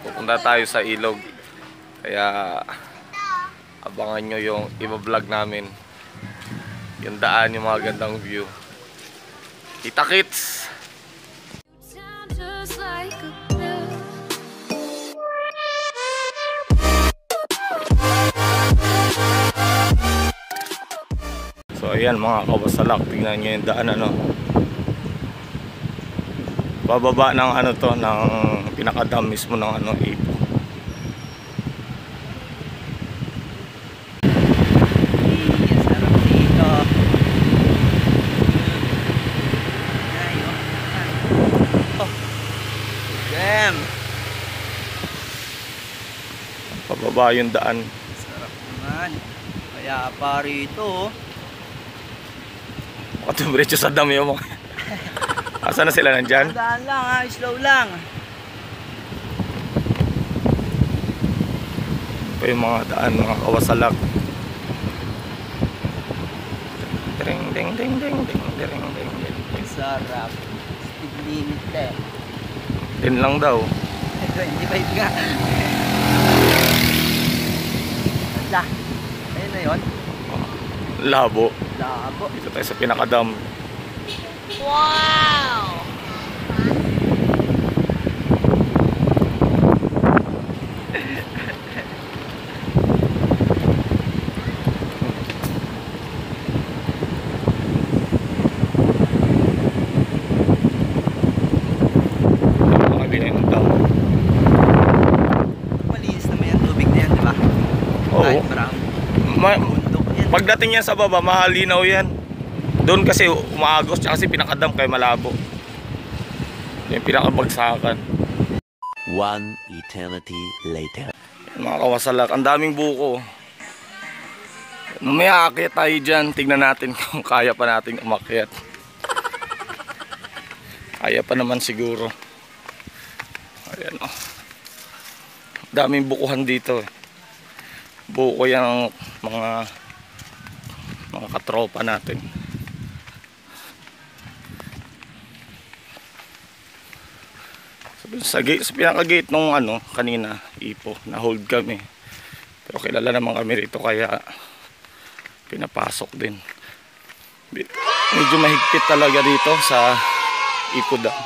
Pupunta tayo sa ilog. Kaya abangan nyo yung iba-vlog namin. Yung daan, yung mga gandang view. Kita-kits! So ayan mga kawasalak, tingnan nyo yung daan ano. Bababa ng ano to, ng pinakadam mismo ng ano, Ipo. Damn! Pababa yung daan. Sarap naman. Kaya pa rito. Makatumiretso sa dam yung mga. Asa na sila nandyan? Daan lang ha, slow lang. Ito yung mga daan, mga kawasalak. Ding ding ding ding ding ding ding ding. Sarap. Speed limit eh. 10 lang daw. 25 nga. Ala. Ayun na yun. Labo. Labo. Dito tayo sa pinakadam. Wow! Malinis naman yung tubig na yan, di ba? Oo. Bundok yan. Pagdating yan sa baba, mahalinaw yan. Doon kasi umaagos, tsaka kasi pinakadam kay malabo. Yung pinakabagsakan. One eternity later. Mga kawasalak, ang daming buko. Mamaya aakyat tayo dyan. Tignan natin kung kaya pa nating umakyat. Kaya pa naman siguro. Ayan o. Daming bukuhan dito. Buko yung mga katropa natin. Sa pinaka-gate nung ano kanina, Ipo, na-hold kami. Pero kilala naman kami rito kaya pinapasok din. Medyo mahigpit talaga dito sa Ipo Dam.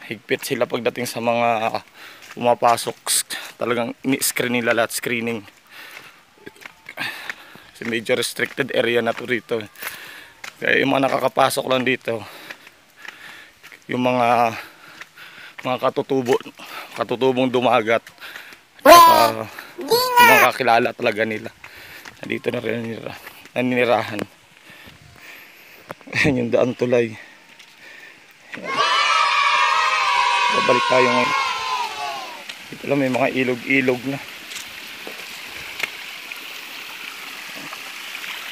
Higpit sila pagdating sa mga pumapasok. Talagang ni-screen nila lahat, screening. Kasi medyo restricted area na to rito. Kaya yung mga nakakapasok lang dito, yung mga katutubong dumagat, at yung mga kakilala talaga nila. Dito na rin naninirahan. Ayan yung daan tulay. Ayan. Babalik tayo ngayon. Dito lang may mga ilog-ilog na.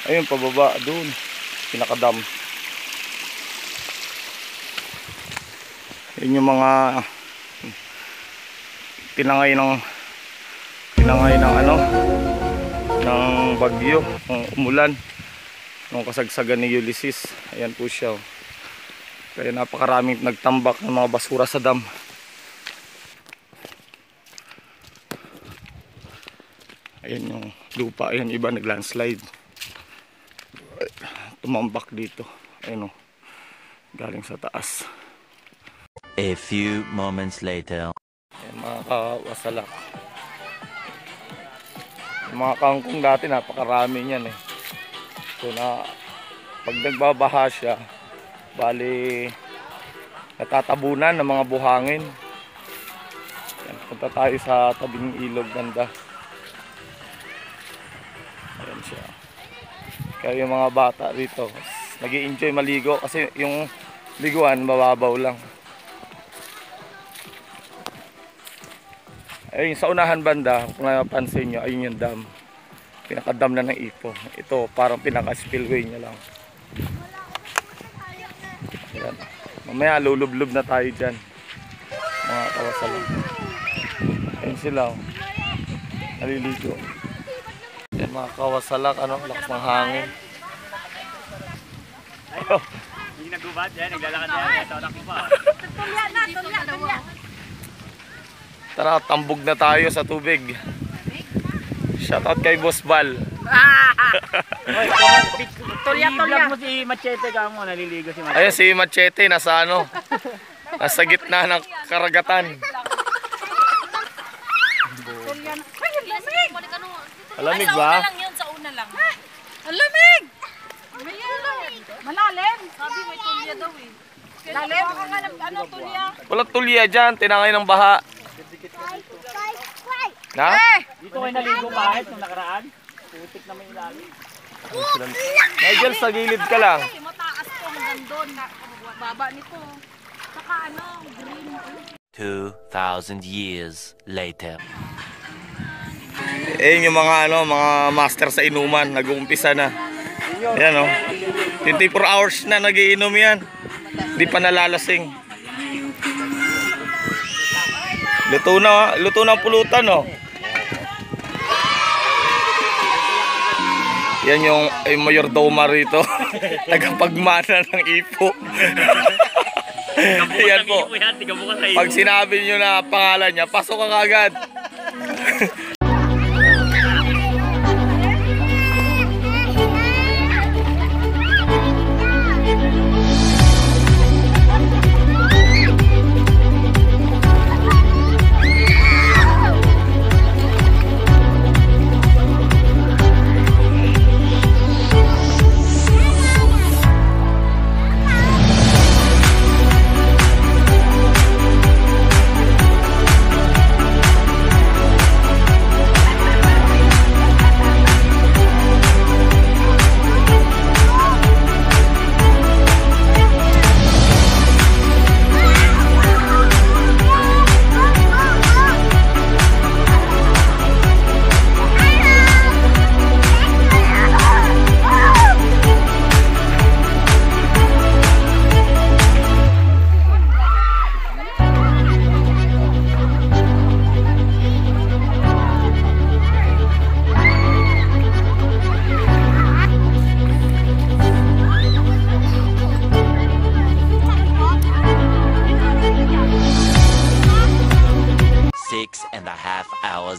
Ayun pababa doon, pinakadam. Yun yung mga tinangay ng ano, ng bagyo, ng umulan, ng kasagsagan ni Ulysses. Ayan po siya. Kaya napakaraming nagtambak ng mga basura sa dam. Ayan yung lupa, ayan iba naglandslide. Tumambak dito. Ayan o, galing sa taas. A few moments later. Ayan, mga kawasalak. Yung mga kangkong dati napakarami niyan eh. So na pag nagbabaha siya, bali natatabunan ng mga buhangin. Ayan, punta tayo sa tabing ilog, ganda. Ayan siya. Kaya yung mga bata rito nag-i-enjoy maligo kasi yung liguan mababaw lang. Ayun, sa unahan banda, kung napansin nyo, ayun yung dam. Pinakadam na ng Ipo. Ito, parang pinaka-spillway niya lang. Ayan. Mamaya, lulublob na tayo dyan. Mga kawasalan. Ayun sila, oh. Naliligo. Ayan, mga kawasalak, ano, lakas ng hangin. Oh. Hindi nagubad yan, naglalakad yan. Ito anak ko pa. Tumya na, tumya, tumya. Tara, tambog na tayo sa tubig. Shoutout kay Boss Bal. Tulya mo si Machete ka mo, naliligo si Machete. Ayun si Machete, nasa ano? Nasa gitna ng karagatan. Alamig ba? Sa una lang. Ang lamig! Malalim. Sabi may tulya daw eh. Lalim? Ano tulya? Walang tulya dyan, tinangay ng baha. Na? Dito kayo naligo kahit nung nakaraan. Putik naman yung ilalim. Nigel, sa gilid ka lang. Mataas to hanggang doon. Baba nito. Saka ano, green. 2,000 years later. Eh yung mga ano, mga master sa inuman, nag-uumpisa na. Yan oh. 24 hours na nagiinom yan. Hindi pa nalalasing. Luto na ang pulutan oh. Yan yung mayordoma rito. Tagapagmana ng ipo. Yan po. Pag sinabi nyo na pangalan niya, pasok ka agad.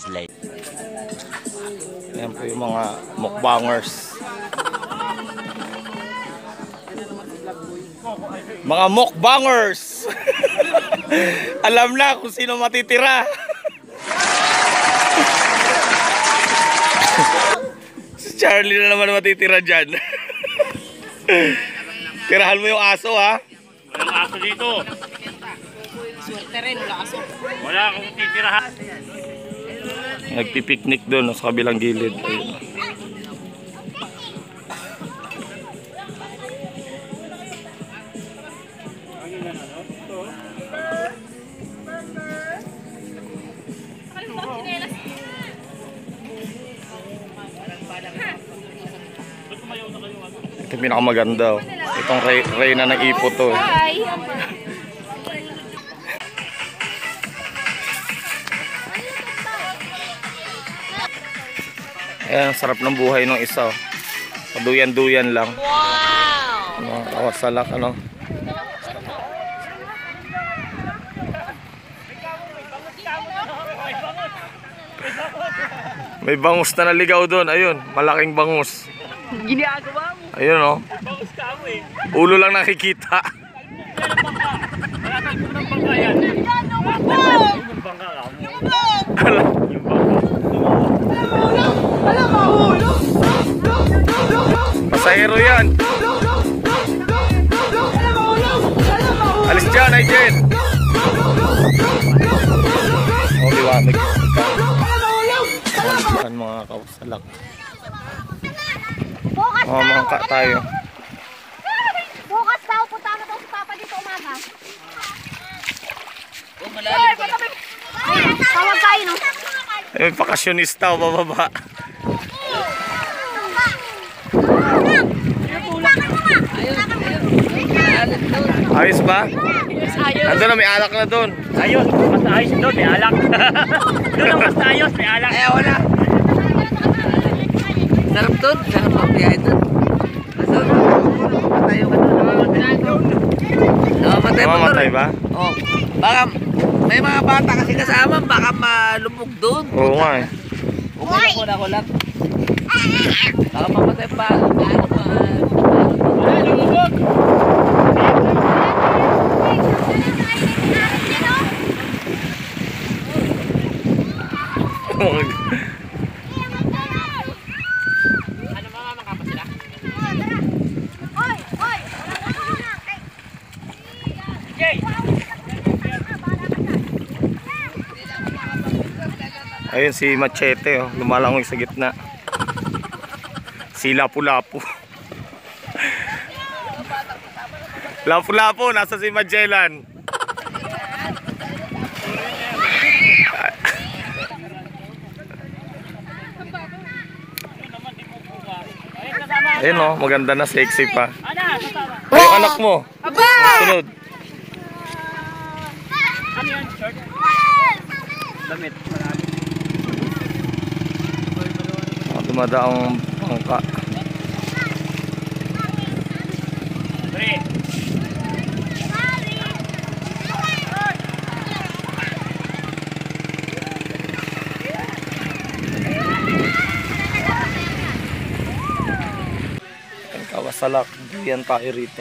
Late. Yan po yung mga mukbangers. Mga mukbangers! Alam na kung sino matitira. Si Charlie na naman matitira dyan. Tirahan mo yung aso ha. Walang aso dito. Swerte rin, wala aso. Wala akong titirahan. Nagpipiknik doon sa kabilang gilid. Ayun. Ito yung pinakamaganda. Itong reyna ng ipo to. Ayan, sarap ng buhay ng isa. Paduyan-duyan lang. Wow! Ano, kawasalak, ano. May bangus na naligaw doon. Ayun, malaking bangus. Ginagawa mo. Ayun, oh. Bangus ka mo eh. Ulo lang nakikita. Wala tayong punang bangka yan. Yung bangka ka mo. Yung bangka. Pasahero yan. Alis dyan, Nigel. O, liwanag. Ayan mga kawasalak. Mga ka tayo. Bukas daw, punta ka daw si Papa dito umaga. Tawag kayo, no? May pakasyonista o bababa. Ayos ba? Nandun na, may alak na doon. Ayos, mas ayos doon, may alak. Doon ang mas ayos, may alak. Ay, wala. Sarap doon, sarap ang biyahe doon. Masarap. Matayo ka doon. Namamatay doon. Namamatay ba? Oh, baka May mga bata kasi kasama, baka malubog doon. Oo nga eh. Okay na ko lang. Baka mamatay pa. Lumubog! Ano mamamaka pa sila? Oy! Oy! Jay! Ayun si Machete, oh, lumalangoy sa gitna. Si Lapu-Lapu. Lapu-Lapu, nasa si Magellan. Ayun oh, maganda na, sexy pa. Ana, kasama. Ay, yung anak mo. Sunod. Ano yan? Short? Damit. Marami. Dumadaang bangka. Pre. Ang Kawasalak, duyan tayo rito.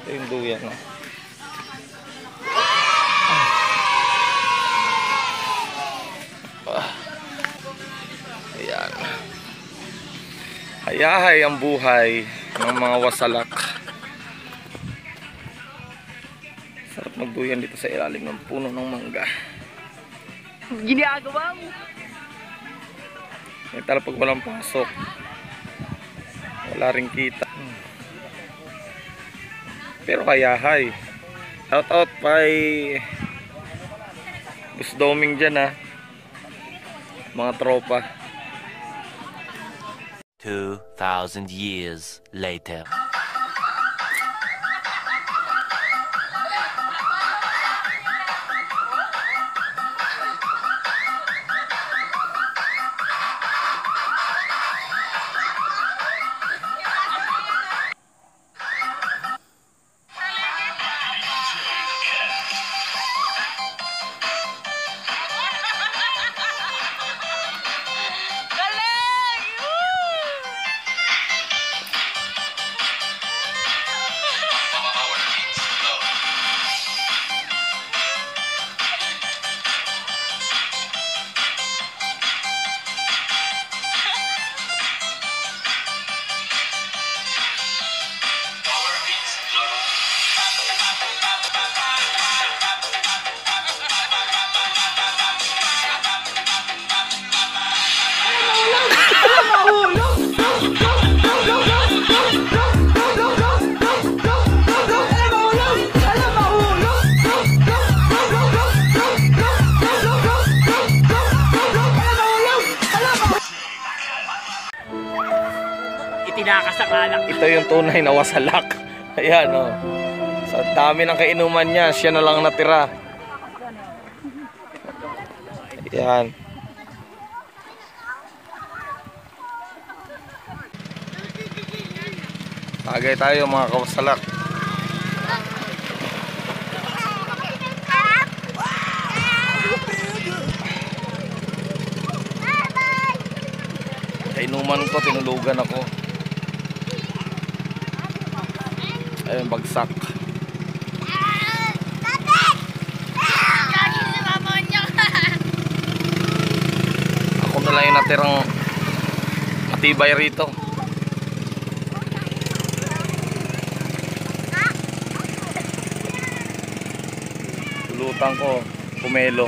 Ito yung duyan. Oh. Ayan. Hayahay ang buhay ng mga wasalak. Sarap magduyan dito sa ilalim ng puno ng mangga. Ginagawa mo. May tala pag walang pasok. Wala rin kita. Pero hayahay. Shout out kay Bus Doming dyan ha. Mga tropa. 2,000 years later. Itinakasakalak. Ito yung tunay na wasalak. Ayan oh. Sa dami ng kainuman niya, siya na lang natira. Ayan. Tagay tayo mga kawasalak. Kainuman ko, tinulugan ako. Ayun, bagsak. Ako na lang yung natirang matibay rito. Pulutan ko, pumelo.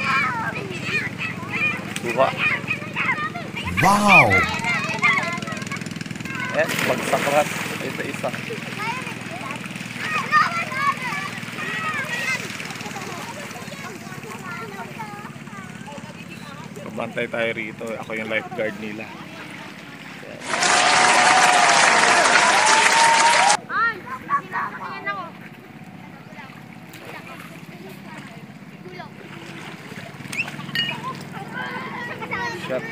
Suha. Wow! Eh, bagsak rat. Isa-isa. Bantay tayo rito. Ako yung lifeguard nila. Shot.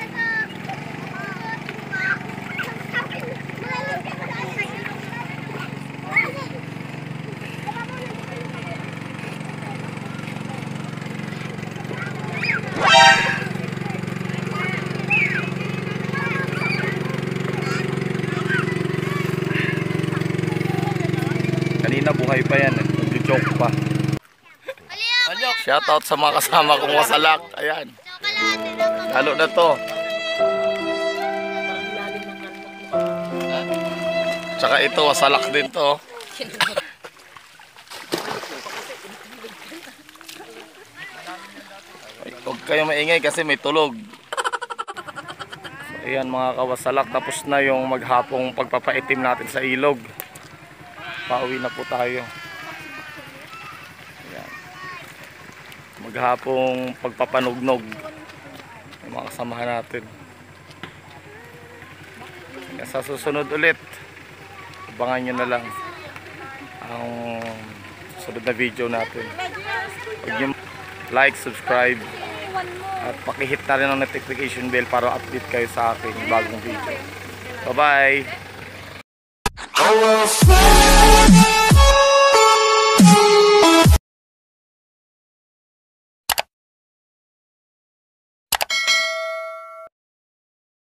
kanina buhay pa yan eh. Nag-joke pa. Shoutout sa mga kasama kong wasalak. Ayan. Lalo na to. Tsaka ito, wasalak din to. Huwag kayo maingay kasi may tulog. So, ayan mga kawasalak, tapos na yung maghapong pagpapaitim natin sa ilog. Pauwi na po tayo. Ayan. Maghapong pagpapanugnog yung mga kasamahan natin. Kaya sa susunod ulit, abangan nyo na lang ang susunod na video natin. Huwag nyo like, subscribe, at pakihit na rin ang notification bell para update kayo sa aking bagong video. Bye bye!